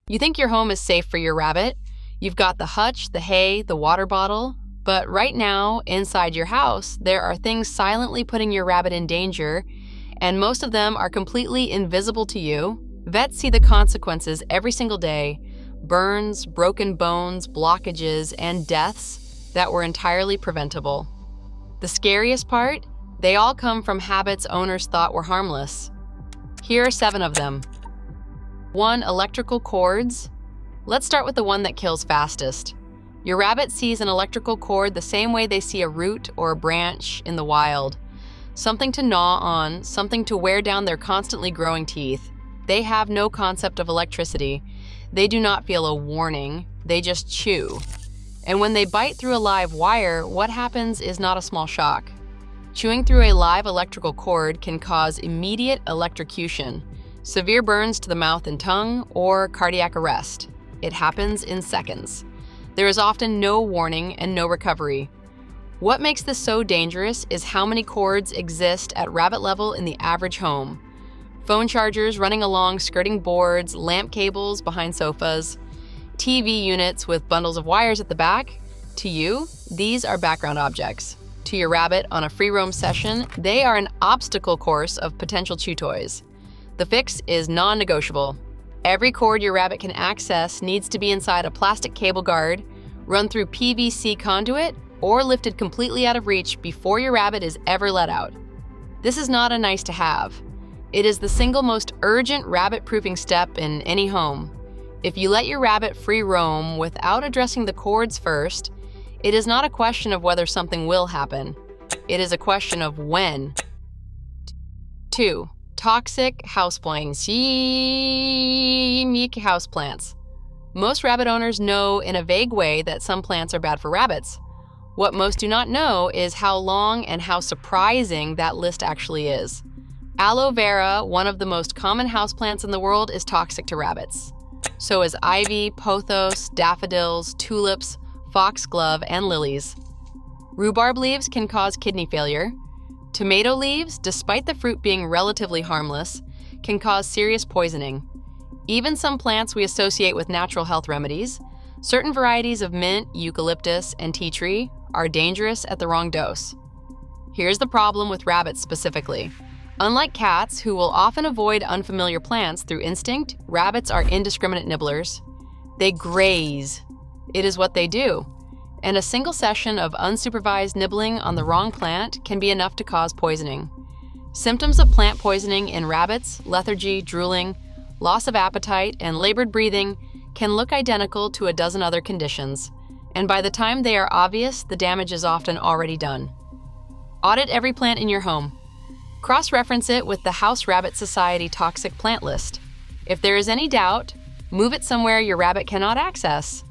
You think your home is safe for your rabbit. You've got the hutch, the hay, the water bottle, but right now, inside your house, there are things silently putting your rabbit in danger, and most of them are completely invisible to you. Vets see the consequences every single day: burns, broken bones, blockages, and deaths that were entirely preventable. The scariest part? They all come from habits owners thought were harmless. Here are 7 of them. 1. Electrical cords. Let's start with the one that kills fastest. Your rabbit sees an electrical cord the same way they see a root or a branch in the wild. Something to gnaw on, something to wear down their constantly growing teeth. They have no concept of electricity. They do not feel a warning, they just chew. And when they bite through a live wire, what happens is not a small shock. Chewing through a live electrical cord can cause immediate electrocution, severe burns to the mouth and tongue, or cardiac arrest. It happens in seconds. There is often no warning and no recovery. What makes this so dangerous is how many cords exist at rabbit level in the average home. Phone chargers running along skirting boards, lamp cables behind sofas, TV units with bundles of wires at the back. To you, these are background objects. To your rabbit on a free roam session, they are an obstacle course of potential chew toys. The fix is non-negotiable. Every cord your rabbit can access needs to be inside a plastic cable guard, run through PVC conduit, or lifted completely out of reach before your rabbit is ever let out. This is not a nice to have. It is the single most urgent rabbit-proofing step in any home. If you let your rabbit free roam without addressing the cords first, it is not a question of whether something will happen. It is a question of when. 2. Toxic houseplants. Houseplants. Most rabbit owners know in a vague way that some plants are bad for rabbits. What most do not know is how long and how surprising that list actually is. Aloe vera, one of the most common houseplants in the world, is toxic to rabbits. So is ivy, pothos, daffodils, tulips, foxglove, and lilies. Rhubarb leaves can cause kidney failure. Tomato leaves, despite the fruit being relatively harmless, can cause serious poisoning. Even some plants we associate with natural health remedies, certain varieties of mint, eucalyptus, and tea tree, are dangerous at the wrong dose. Here's the problem with rabbits specifically. Unlike cats, who will often avoid unfamiliar plants through instinct, rabbits are indiscriminate nibblers. They graze. It is what they do. And a single session of unsupervised nibbling on the wrong plant can be enough to cause poisoning. Symptoms of plant poisoning in rabbits, lethargy, drooling, loss of appetite, and labored breathing can look identical to a dozen other conditions. And by the time they are obvious, the damage is often already done. Audit every plant in your home. Cross-reference it with the House Rabbit Society toxic plant list. If there is any doubt, move it somewhere your rabbit cannot access.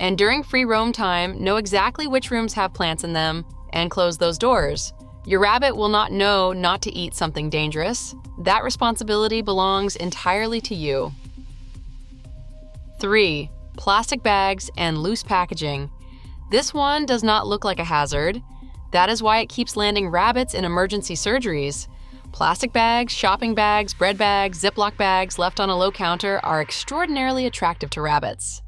And during free roam time, know exactly which rooms have plants in them and close those doors. Your rabbit will not know not to eat something dangerous. That responsibility belongs entirely to you. 3. Plastic bags and loose packaging. This one does not look like a hazard. That is why it keeps landing rabbits in emergency surgeries. Plastic bags, shopping bags, bread bags, Ziploc bags left on a low counter are extraordinarily attractive to rabbits.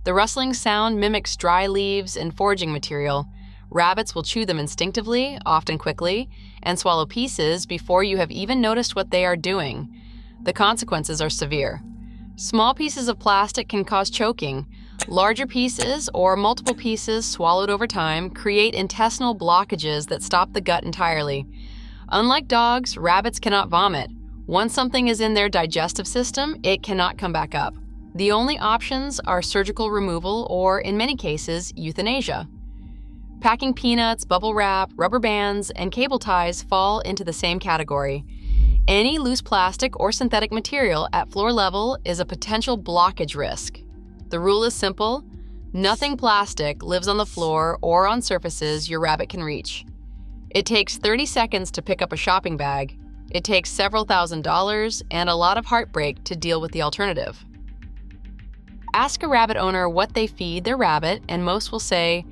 The rustling sound mimics dry leaves and foraging material. Rabbits will chew them instinctively, often quickly, and swallow pieces before you have even noticed what they are doing. The consequences are severe. Small pieces of plastic can cause choking. Larger pieces, or multiple pieces swallowed over time, create intestinal blockages that stop the gut entirely. Unlike dogs, rabbits cannot vomit. Once something is in their digestive system, it cannot come back up. The only options are surgical removal or, in many cases, euthanasia. Packing peanuts, bubble wrap, rubber bands, and cable ties fall into the same category. Any loose plastic or synthetic material at floor level is a potential blockage risk. The rule is simple: nothing plastic lives on the floor or on surfaces your rabbit can reach. It takes 30 seconds to pick up a shopping bag. It takes several $1,000s and a lot of heartbreak to deal with the alternative. Ask a rabbit owner what they feed their rabbit, and most will say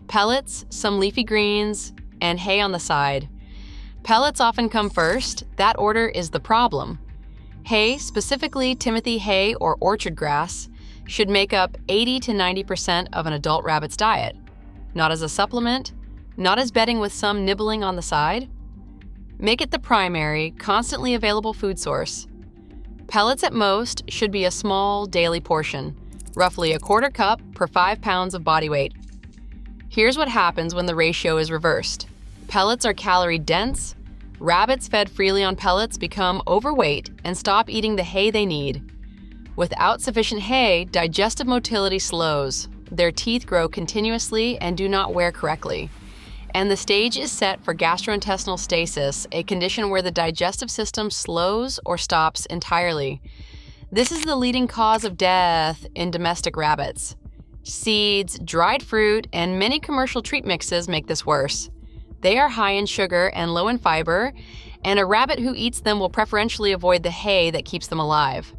pellets, some leafy greens, and hay on the side. Pellets often come first. That order is the problem. Hay, specifically Timothy hay or orchard grass, should make up 80 to 90% of an adult rabbit's diet, not as a supplement, not as bedding with some nibbling on the side. Make it the primary, constantly available food source. Pellets at most should be a small daily portion, roughly a quarter cup per 5 pounds of body weight. Here's what happens when the ratio is reversed. Pellets are calorie dense. Rabbits fed freely on pellets become overweight and stop eating the hay they need. Without sufficient hay, digestive motility slows. Their teeth grow continuously and do not wear correctly. And the stage is set for gastrointestinal stasis, a condition where the digestive system slows or stops entirely. This is the leading cause of death in domestic rabbits. Seeds, dried fruit, and many commercial treat mixes make this worse. They are high in sugar and low in fiber, and a rabbit who eats them will preferentially avoid the hay that keeps them alive.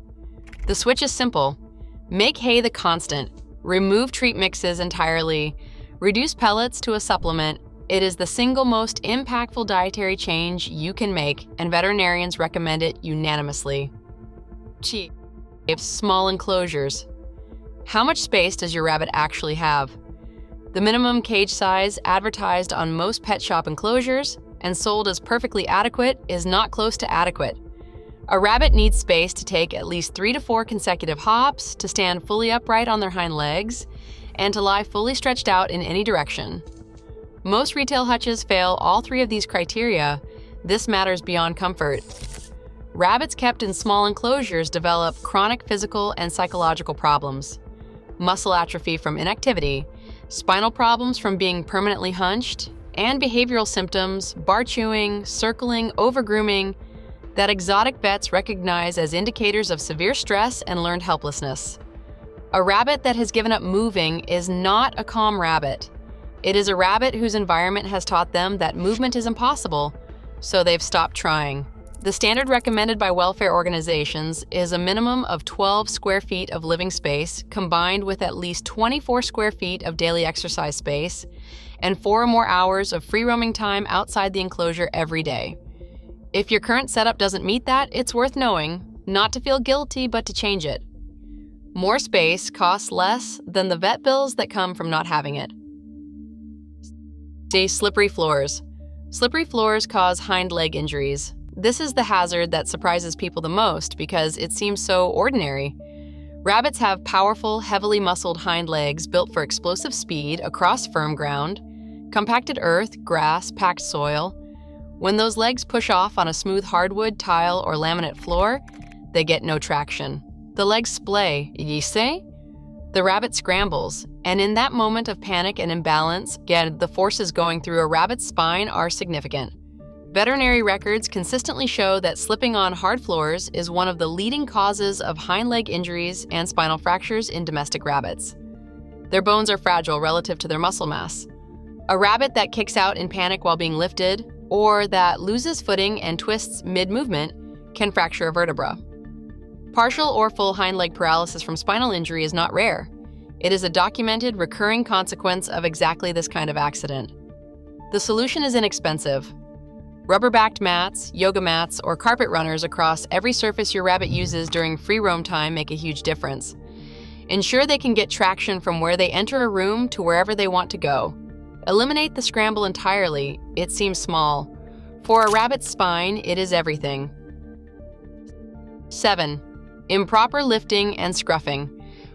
The switch is simple. Make hay the constant. Remove treat mixes entirely. Reduce pellets to a supplement. It is the single most impactful dietary change you can make, and veterinarians recommend it unanimously. Small enclosures. How much space does your rabbit actually have? The minimum cage size advertised on most pet shop enclosures and sold as perfectly adequate is not close to adequate. A rabbit needs space to take at least 3 to 4 consecutive hops, to stand fully upright on their hind legs, and to lie fully stretched out in any direction. Most retail hutches fail all 3 of these criteria. This matters beyond comfort. Rabbits kept in small enclosures develop chronic physical and psychological problems. Muscle atrophy from inactivity, spinal problems from being permanently hunched, and behavioral symptoms, bar chewing, circling, overgrooming, that exotic vets recognize as indicators of severe stress and learned helplessness. A rabbit that has given up moving is not a calm rabbit. It is a rabbit whose environment has taught them that movement is impossible, so they've stopped trying. The standard recommended by welfare organizations is a minimum of 12 square feet of living space combined with at least 24 square feet of daily exercise space and 4 or more hours of free roaming time outside the enclosure every day. If your current setup doesn't meet that, it's worth knowing, not to feel guilty, but to change it. More space costs less than the vet bills that come from not having it. Slippery floors. Slippery floors cause hind leg injuries. This is the hazard that surprises people the most because it seems so ordinary. Rabbits have powerful, heavily muscled hind legs built for explosive speed across firm ground, compacted earth, grass, packed soil. When those legs push off on a smooth hardwood, tile, or laminate floor, they get no traction. The legs splay, ye say? The rabbit scrambles, and in that moment of panic and imbalance, the forces going through a rabbit's spine are significant. Veterinary records consistently show that slipping on hard floors is one of the leading causes of hind leg injuries and spinal fractures in domestic rabbits. Their bones are fragile relative to their muscle mass. A rabbit that kicks out in panic while being lifted, or that loses footing and twists mid-movement, can fracture a vertebra. Partial or full hind leg paralysis from spinal injury is not rare. It is a documented, recurring consequence of exactly this kind of accident. The solution is inexpensive. Rubber-backed mats, yoga mats, or carpet runners across every surface your rabbit uses during free roam time make a huge difference. Ensure they can get traction from where they enter a room to wherever they want to go. Eliminate the scramble entirely. It seems small. For a rabbit's spine, it is everything. 7. Improper lifting and scruffing.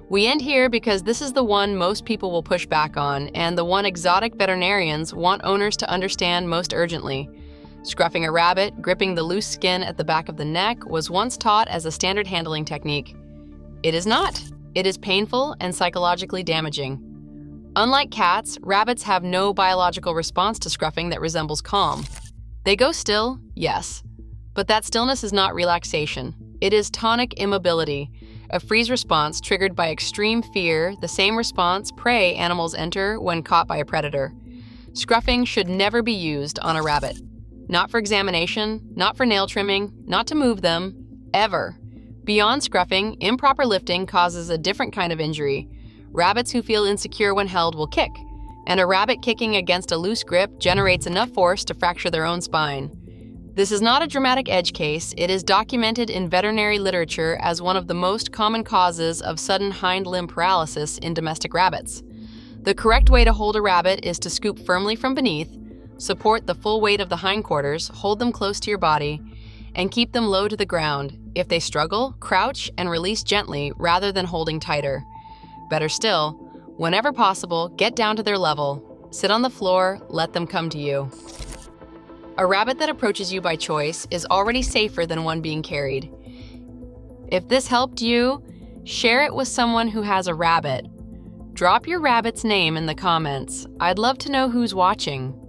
We end here because this is the one most people will push back on, and the one exotic veterinarians want owners to understand most urgently. Scruffing a rabbit, gripping the loose skin at the back of the neck, was once taught as a standard handling technique. It is not. It is painful and psychologically damaging. Unlike cats, rabbits have no biological response to scruffing that resembles calm. They go still, yes, but that stillness is not relaxation. It is tonic immobility, a freeze response triggered by extreme fear, the same response prey animals enter when caught by a predator. Scruffing should never be used on a rabbit. Not for examination, not for nail trimming, not to move them, ever. Beyond scruffing, improper lifting causes a different kind of injury. Rabbits who feel insecure when held will kick, and a rabbit kicking against a loose grip generates enough force to fracture their own spine. This is not a dramatic edge case. It is documented in veterinary literature as one of the most common causes of sudden hind limb paralysis in domestic rabbits. The correct way to hold a rabbit is to scoop firmly from beneath, support the full weight of the hindquarters, hold them close to your body, and keep them low to the ground. If they struggle, crouch and release gently rather than holding tighter. Better still, whenever possible, get down to their level. Sit on the floor, let them come to you. A rabbit that approaches you by choice is already safer than one being carried. If this helped you, share it with someone who has a rabbit. Drop your rabbit's name in the comments. I'd love to know who's watching.